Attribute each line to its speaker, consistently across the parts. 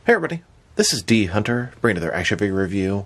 Speaker 1: Hey everybody, this is D Hunter, bringing you their action figure review.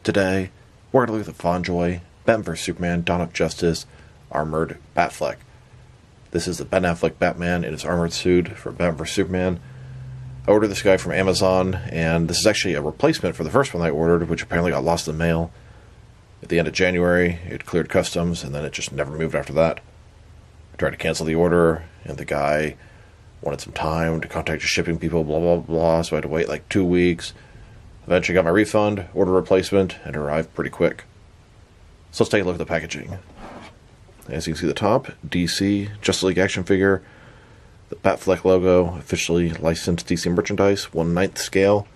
Speaker 1: Today, we're going to look at the Fondjoy Batman vs Superman Dawn of Justice Armored Batfleck. This is the Ben Affleck Batman in his armored suit for Batman vs Superman. I ordered this guy from Amazon, and this is actually a replacement for the first one I ordered, which apparently got lost in the mail. At the end of January, it cleared customs, and then it just never moved after that. I tried to cancel the order, and the guy wanted some time to contact the shipping people, blah, blah, blah, so I had to wait like 2 weeks. Eventually got my refund, ordered a replacement, and it arrived pretty quick. So let's take a look at the packaging. As you can see, the top, DC, Justice League action figure, the Batfleck logo, officially licensed DC merchandise, 1/9 scale,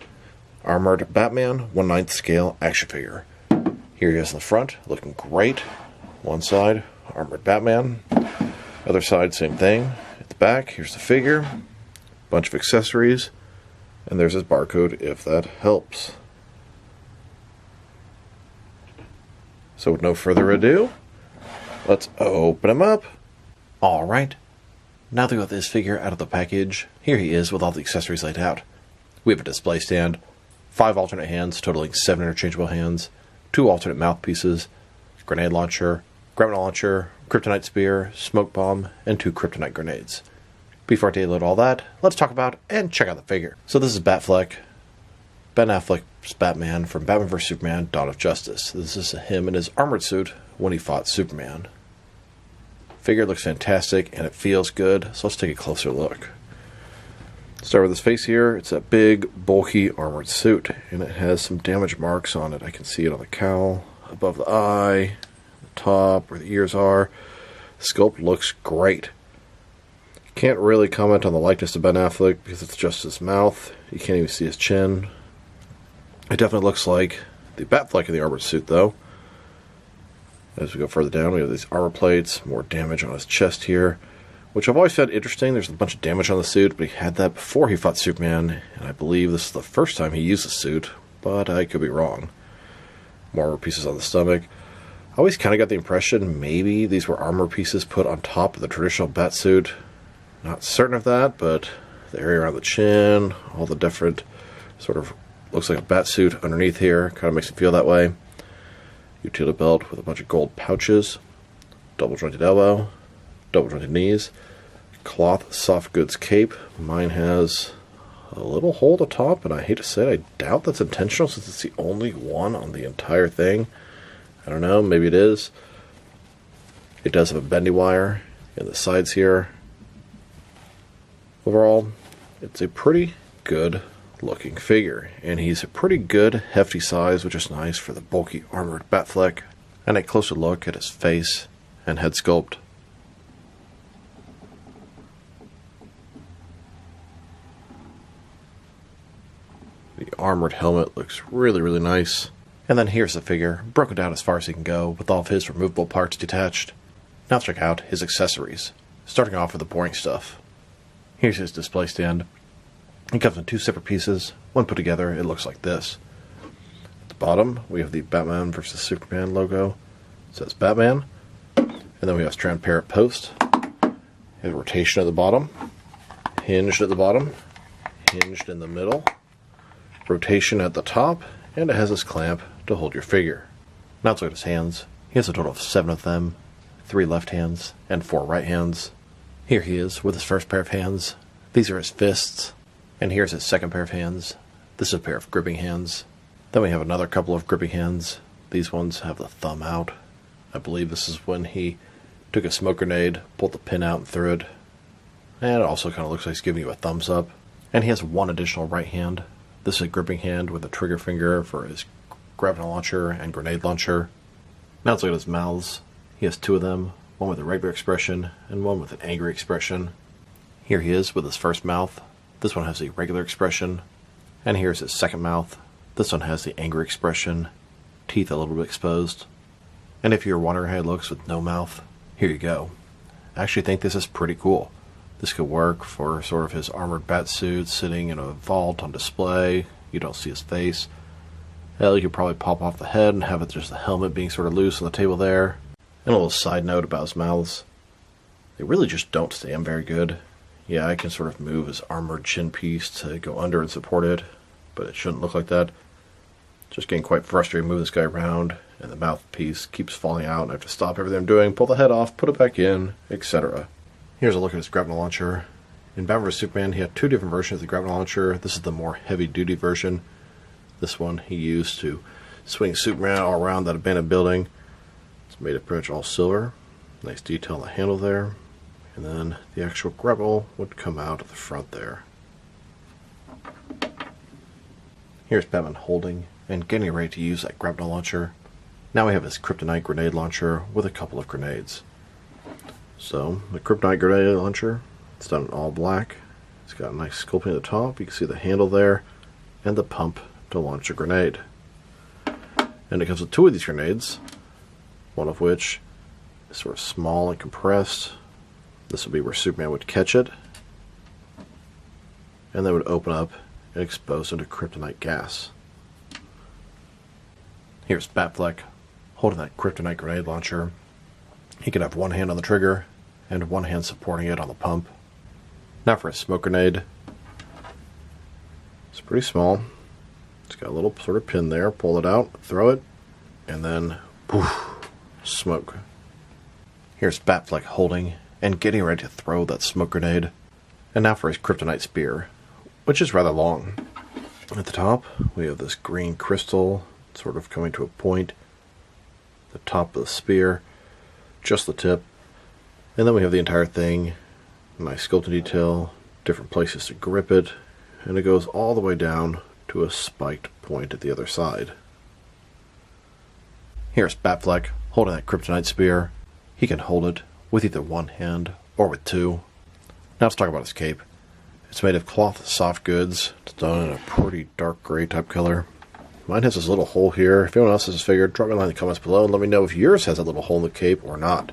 Speaker 1: Armored Batman, 1/9 scale action figure. Here he is in the front, looking great. One side, Armored Batman. Other side, same thing. At the back, here's the figure, bunch of accessories, and there's his barcode if that helps. So with no further ado, let's open him up. Alright, now that we got this figure out of the package, here he is with all the accessories laid out. We have a display stand, 5 alternate hands totaling 7 interchangeable hands, 2 alternate mouthpieces, grenade launcher, grapnel launcher, kryptonite spear, smoke bomb, and 2 kryptonite grenades. Before I deload all that, let's talk about and check out the figure. So this is Batfleck, Ben Affleck's Batman from Batman vs Superman Dawn of Justice. This is him in his armored suit when he fought Superman. Figure looks fantastic and it feels good, so let's take a closer look. Start with his face here. It's a big, bulky armored suit, and it has some damage marks on it. I can see it on the cowl, above the eye, the top, where the ears are. The sculpt looks great. Can't really comment on the likeness of Ben Affleck because it's just his mouth. You can't even see his chin. It definitely looks like the Batfleck in the armored suit, though. As we go further down, we have these armor plates, more damage on his chest here, which I've always found interesting. There's a bunch of damage on the suit, but he had that before he fought Superman, and I believe this is the first time he used the suit, but I could be wrong. More armor pieces on the stomach. I always kind of got the impression maybe these were armor pieces put on top of the traditional bat suit. Not certain of that, but the area around the chin, all the different sort of looks like a bat suit underneath here, kind of makes it feel that way. Utility belt with a bunch of gold pouches, double jointed elbow, double jointed knees, cloth soft goods cape. Mine has a little hole at the top, and I hate to say it, I doubt that's intentional since it's the only one on the entire thing. I don't know, maybe it is. It does have a bendy wire in the sides here. Overall, it's a pretty good looking figure, and he's a pretty good hefty size, which is nice for the bulky armored Batfleck. And a closer look at his face and head sculpt. The armored helmet looks really, really nice. And then here's the figure, broken down as far as he can go, with all of his removable parts detached. Now let's check out his accessories, starting off with the boring stuff. Here's his display stand. It comes in 2 separate pieces. When put together, it looks like this. At the bottom, we have the Batman vs Superman logo. It says Batman. And then we have transparent post. A rotation at the bottom. Hinged at the bottom. Hinged in the middle. Rotation at the top. And it has this clamp to hold your figure. Now let's look at his hands. He has a total of 7 of them. 3 left hands and 4 right hands. Here he is with his first pair of hands. These are his fists. And here's his second pair of hands. This is a pair of gripping hands. Then we have another couple of gripping hands. These ones have the thumb out. I believe this is when he took a smoke grenade, pulled the pin out and threw it. And it also kind of looks like he's giving you a thumbs up. And he has 1 additional right hand. This is a gripping hand with a trigger finger for his grapnel launcher and grenade launcher. Now let's look at his mouths. He has 2 of them. One with a regular expression, and one with an angry expression. Here he is with his first mouth. This one has a regular expression. And here's his second mouth. This one has the angry expression. Teeth a little bit exposed. And if you're wondering how he looks with no mouth, here you go. I actually think this is pretty cool. This could work for sort of his armored bat suit sitting in a vault on display. You don't see his face. Hell, you could probably pop off the head and have it just the helmet being sort of loose on the table there. And a little side note about his mouths. They really just don't stand very good. Yeah, I can sort of move his armored chin piece to go under and support it, but it shouldn't look like that. Just getting quite frustrated moving this guy around, and the mouthpiece keeps falling out, and I have to stop everything I'm doing, pull the head off, put it back in, etc. Here's a look at his grapnel launcher. In Batman vs Superman, he had two different versions of the grapnel launcher. This is the more heavy-duty version. This one he used to swing Superman all around that abandoned building. It's made of pretty much all silver. Nice detail on the handle there. And then the actual grapnel would come out of the front there. Here's Batman holding and getting ready to use that grapnel launcher. Now we have his kryptonite grenade launcher with a couple of grenades. So, the kryptonite grenade launcher, it's done in all black. It's got a nice sculpting at the top. You can see the handle there and the pump to launch a grenade. And it comes with two of these grenades, one of which is sort of small and compressed. This would be where Superman would catch it, and then would open up and expose into kryptonite gas. Here's Batfleck holding that kryptonite grenade launcher. He can have one hand on the trigger and one hand supporting it on the pump. Now for a smoke grenade. It's pretty small. It's got a little sort of pin there. Pull it out, throw it, and then poof, smoke. Here's Batfleck holding and getting ready to throw that smoke grenade. And now for his kryptonite spear, which is rather long. At the top, we have this green crystal sort of coming to a point. The top of the spear, just the tip. And then we have the entire thing. Nice sculpted detail, different places to grip it, and it goes all the way down to a spiked point at the other side. Here's Batfleck holding that kryptonite spear. He can hold it with either one hand or with two. Now let's talk about his cape. It's made of cloth soft goods. It's done in a pretty dark gray type color. Mine has this little hole here. If anyone else has a figure, drop me a line in the comments below and let me know if yours has a little hole in the cape or not.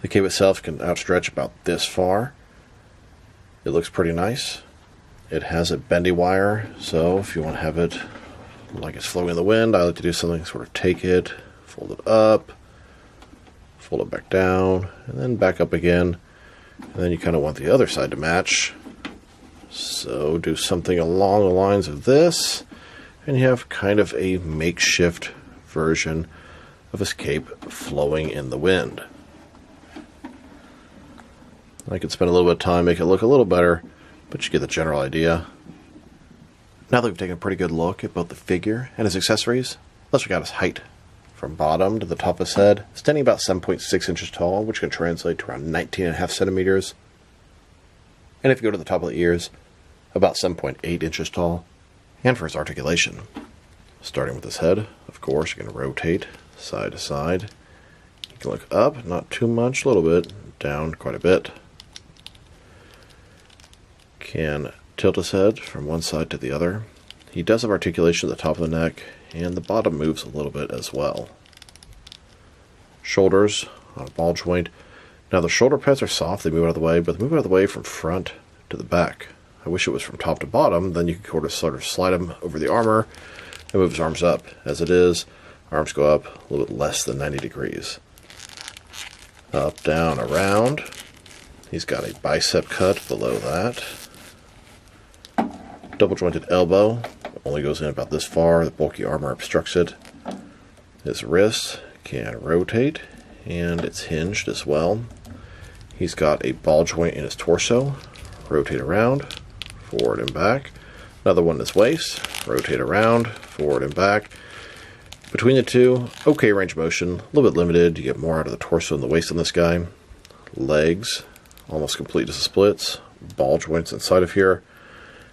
Speaker 1: The cape itself can outstretch about this far. It looks pretty nice. It has a bendy wire, so if you want to have it like it's flowing in the wind, I like to do something sort of take it, fold it up, fold it back down, and then back up again. And then you kind of want the other side to match. So do something along the lines of this, and you have kind of a makeshift version of his cape flowing in the wind. I could spend a little bit of time, make it look a little better, but you get the general idea. Now that we've taken a pretty good look at both the figure and his accessories, let's check out his height. From bottom to the top of his head, standing about 7.6 inches tall, which can translate to around 19.5 centimeters. And if you go to the top of the ears, about 7.8 inches tall. And for his articulation, starting with his head, of course, you can rotate side to side. You can look up, not too much, a little bit, down quite a bit. Can tilt his head from one side to the other. He does have articulation at the top of the neck, and the bottom moves a little bit as well. Shoulders on a ball joint. Now the shoulder pads are soft, they move out of the way, but they move out of the way from front to the back. I wish it was from top to bottom, then you could sort of slide him over the armor and move his arms up. As it is, arms go up a little bit less than 90 degrees. Up, down, around. He's got a bicep cut below that. Double jointed elbow, only goes in about this far, the bulky armor obstructs it. His wrist can rotate, and it's hinged as well. He's got a ball joint in his torso, rotate around, forward and back. Another one in his waist, rotate around, forward and back. Between the two, okay range of motion, a little bit limited. You get more out of the torso and the waist on this guy. Legs, almost complete as splits. Ball joints inside of here.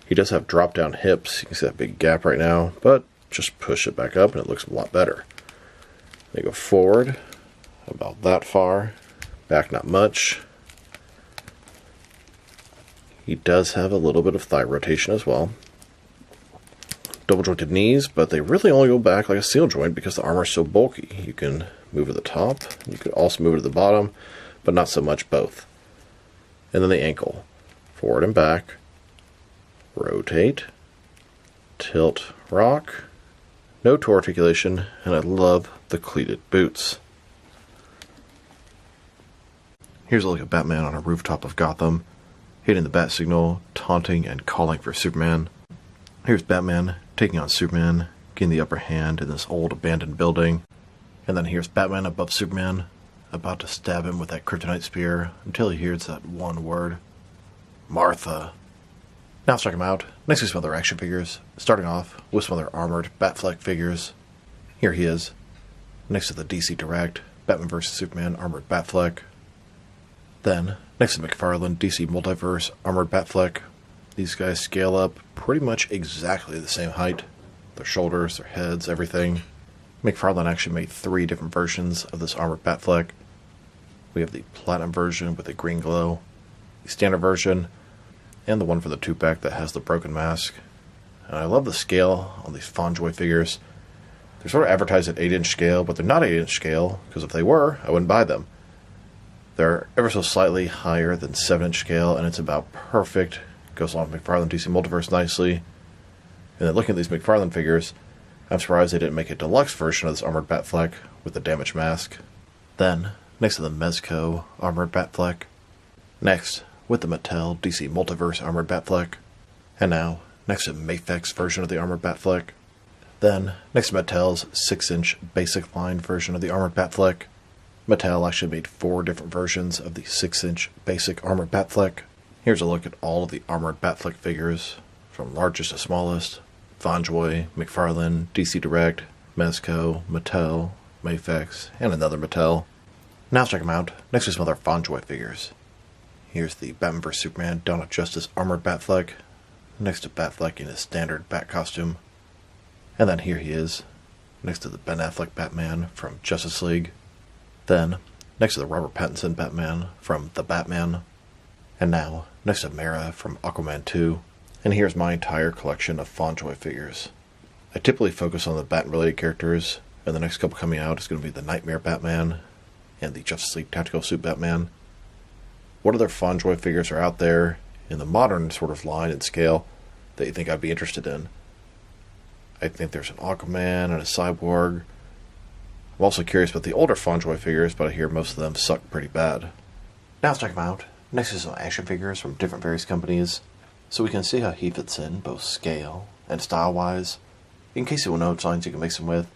Speaker 1: He does have drop down hips. You can see that big gap right now, but just push it back up and it looks a lot better. They go forward about that far, back not much. He does have a little bit of thigh rotation as well. Double jointed knees, but they really only go back like a seal joint because the armor is so bulky. You can move to the top, you could also move it to the bottom, but not so much both. And then the ankle, forward and back, rotate, tilt, rock, no toe articulation, and I love the cleated boots. Here's a look at Batman on a rooftop of Gotham. hitting the bat signal, taunting and calling for Superman. Here's Batman taking on Superman, getting the upper hand in this old abandoned building. And then here's Batman above Superman, about to stab him with that kryptonite spear until he hears that one word, Martha. Now let's check him out. Next to some other action figures, starting off with some other armored Batfleck figures. Here he is, next to the DC Direct Batman vs. Superman armored Batfleck. Then, next to McFarlane DC Multiverse armored Batfleck. These guys scale up pretty much exactly the same height. Their shoulders, their heads, everything. McFarlane actually made 3 different versions of this armored Batfleck. We have the platinum version with the green glow, the standard version, and the one for the 2-pack that has the broken mask. And I love the scale on these Fondjoy figures. They're sort of advertised at 8-inch scale, but they're not 8-inch scale, because if they were, I wouldn't buy them. They're ever so slightly higher than 7-inch scale, and it's about perfect. Goes along with McFarlane DC Multiverse nicely. And then looking at these McFarlane figures, I'm surprised they didn't make a deluxe version of this armored Batfleck with the damaged mask. Then, next to the Mezco armored Batfleck. Next, with the Mattel DC Multiverse armored Batfleck. And now, next to Mafex version of the armored Batfleck. Then, next to Mattel's 6-inch basic line version of the armored Batfleck. Mattel actually made 4 different versions of the 6-inch basic armored Batfleck. Here's a look at all of the armored Batfleck figures, from largest to smallest. Fondjoy, McFarlane, DC Direct, Mezco, Mattel, Mafex, and another Mattel. Now let's check them out, next to some other Fondjoy figures. Here's the Batman vs. Superman Dawn of Justice armored Batfleck, next to Batfleck in his standard bat costume. And then here he is, next to the Ben Affleck Batman from Justice League. Then, next to the Robert Pattinson Batman from The Batman. And now, next to Mera from Aquaman 2. And here's my entire collection of Fondjoy figures. I typically focus on the Bat-related characters, and the next couple coming out is going to be the Nightmare Batman and the Justice League Tactical Suit Batman. What other Fondjoy figures are out there in the modern sort of line and scale that you think I'd be interested in? I think there's an Aquaman and a Cyborg. I'm also curious about the older Fondjoy figures, but I hear most of them suck pretty bad. Now let's check them out. Next is some action figures from different various companies, so we can see how he fits in both scale and style-wise, in case you will know which lines you can mix him with.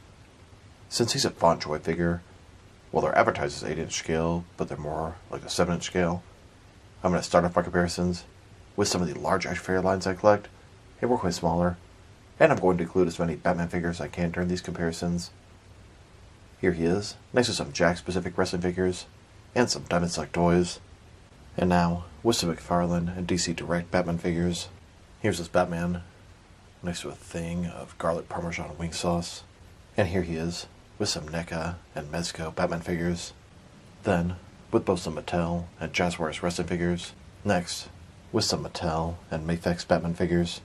Speaker 1: Since he's a Fondjoy figure, well, they're advertised as 8-inch scale, but they're more like a 7-inch scale. I'm going to start off my comparisons with some of the large action figure lines I collect, and work way smaller, and I'm going to include as many Batman figures as I can during these comparisons. Here he is, next to some Jack-specific wrestling figures, and some Diamond Select toys. And now, with some McFarlane and DC Direct Batman figures. Here's this Batman, next to a thing of garlic parmesan wing sauce. And here he is, with some NECA and Mezco Batman figures. Then, with both some Mattel and Jazzwares wrestling figures. Next, with some Mattel and Mafex Batman figures.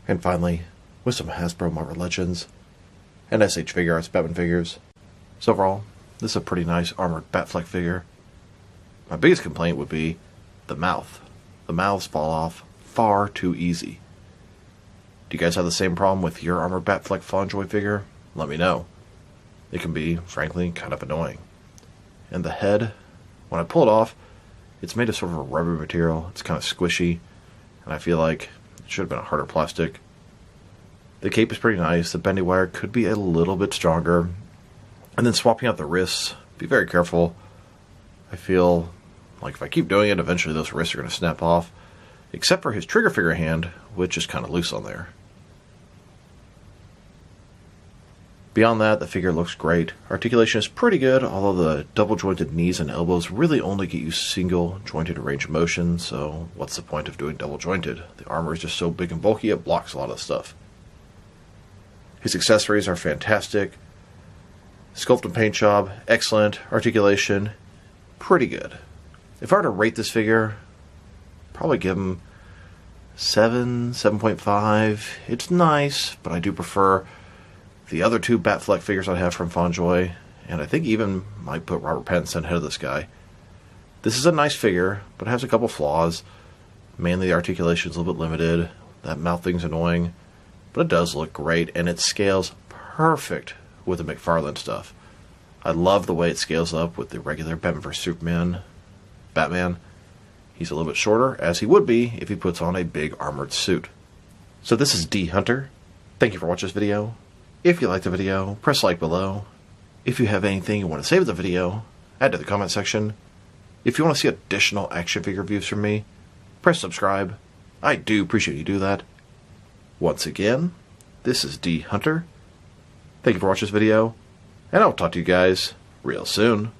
Speaker 1: And finally, with some Hasbro Marvel Legends and SH Figuarts Batman figures. So overall, this is a pretty nice armored Batfleck figure. My biggest complaint would be the mouth. The mouths fall off far too easy. Do you guys have the same problem with your armored Batfleck Fondjoy figure? Let me know. It can be, frankly, kind of annoying. And the head, when I pull it off, it's made of sort of a rubber material. It's kind of squishy, and I feel like it should have been a harder plastic. The cape is pretty nice. The bendy wire could be a little bit stronger. And then swapping out the wrists, be very careful. I feel like if I keep doing it, eventually those wrists are going to snap off. Except for his trigger finger hand, which is kind of loose on there. Beyond that, the figure looks great. Articulation is pretty good, although the double-jointed knees and elbows really only get you single-jointed range of motion, so what's the point of doing double-jointed? The armor is just so big and bulky, it blocks a lot of stuff. His accessories are fantastic. Sculpt and paint job, excellent. Articulation, pretty good. If I were to rate this figure, probably give him 7, 7.5. It's nice, but I do prefer the other 2 Batfleck figures I have from Fondjoy, and I think even might put Robert Pattinson ahead of this guy. This is a nice figure, but it has a couple flaws. Mainly the articulation is a little bit limited. That mouth thing's annoying, but it does look great, and it scales perfect with the McFarlane stuff. I love the way it scales up with the regular Batman vs. Superman Batman. He's a little bit shorter, as he would be if he puts on a big armored suit. So this is D Hunter. Thank you for watching this video. If you liked the video, press like below. If you have anything you want to say with the video, add to the comment section. If you want to see additional action figure reviews from me, press subscribe. I do appreciate you do that. Once again, this is D Hunter. Thank you for watching this video, and I'll talk to you guys real soon.